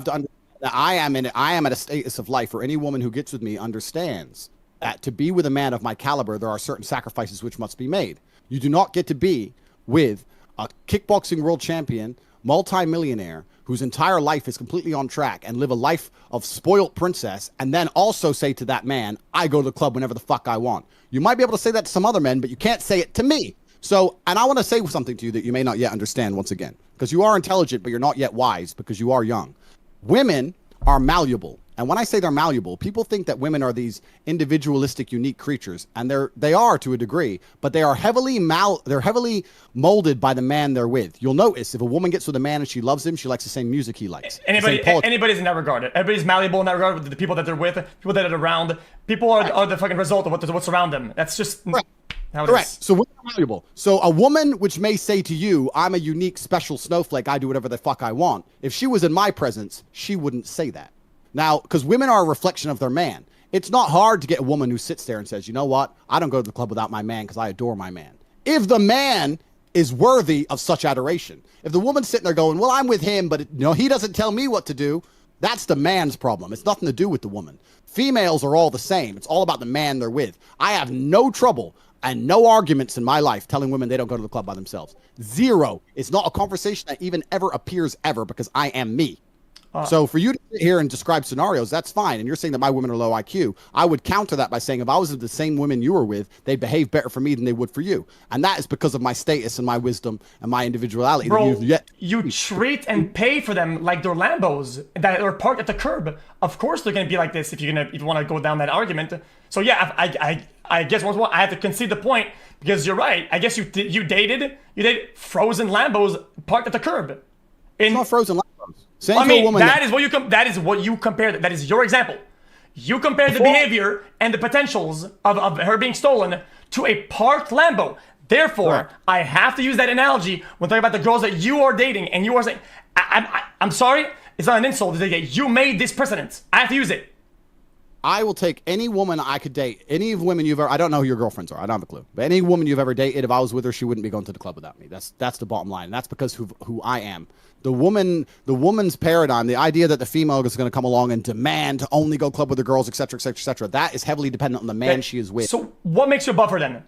to understand that I am at a status of life where any woman who gets with me understands that to be with a man of my caliber, there are certain sacrifices which must be made. You do not get to be with a kickboxing world champion, multi-millionaire, whose entire life is completely on track and live a life of spoilt princess, and then also say to that man, I go to the club whenever the fuck I want. You might be able to say that to some other men, but you can't say it to me. So, and I want to say something to you that you may not yet understand once again, because you are intelligent, but you're not yet wise because you are young. Women are malleable. And when I say they're malleable, people think that women are these individualistic, unique creatures, and they are to a degree, but they are heavily molded by the man they're with. You'll notice if a woman gets with a man and she loves him, she likes the same music he likes. Anybody's in that regard. Everybody's malleable in that regard with the people that they're with, people that are around. People are the fucking result of what's around them. That's just how it is. So women are malleable. So a woman which may say to you, I'm a unique, special snowflake, I do whatever the fuck I want. If she was in my presence, she wouldn't say that. Now, because women are a reflection of their man. It's not hard to get a woman who sits there and says, you know what? I don't go to the club without my man because I adore my man. If the man is worthy of such adoration. If the woman's sitting there going, well, I'm with him, but he doesn't tell me what to do. That's the man's problem. It's nothing to do with the woman. Females are all the same. It's all about the man they're with. I have no trouble and no arguments in my life telling women they don't go to the club by themselves. Zero. It's not a conversation that even ever appears ever because I am me. So for you to sit here and describe scenarios, that's fine. And you're saying that my women are low IQ. I would counter that by saying if I was with the same women you were with, they'd behave better for me than they would for you. And that is because of my status and my wisdom and my individuality. Bro, you treat and pay for them like they're Lambos that are parked at the curb. Of course they're going to be like this if you want to go down that argument. So yeah, I guess once more I have to concede the point because you're right. I guess you dated frozen Lambos parked at the curb. It's not frozen Lambos. I mean, that is what you compare. That is your example. You compare the behavior and the potentials of her being stolen to a parked Lambo. Therefore, I have to use that analogy when talking about the girls that you are dating, and you are saying, I'm sorry, it's not an insult. You made this precedent. I have to use it. I will take any woman I could date, any of women you've ever, I don't know who your girlfriends are, I don't have a clue, but any woman you've ever dated, if I was with her, she wouldn't be going to the club without me. That's the bottom line. And that's because who I am. The woman's paradigm, the idea that the female is going to come along and demand to only go club with the girls, etc., etc., etc., that is heavily dependent on the man she is with. So what makes you above her then?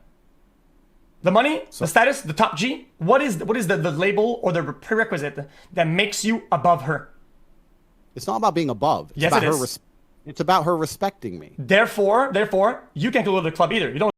The money, the status, the top G? What is the label or the prerequisite that makes you above her? It's not about being above. It's yes, about it is. It's about her respecting me. Therefore, you can't go to the club either. You don't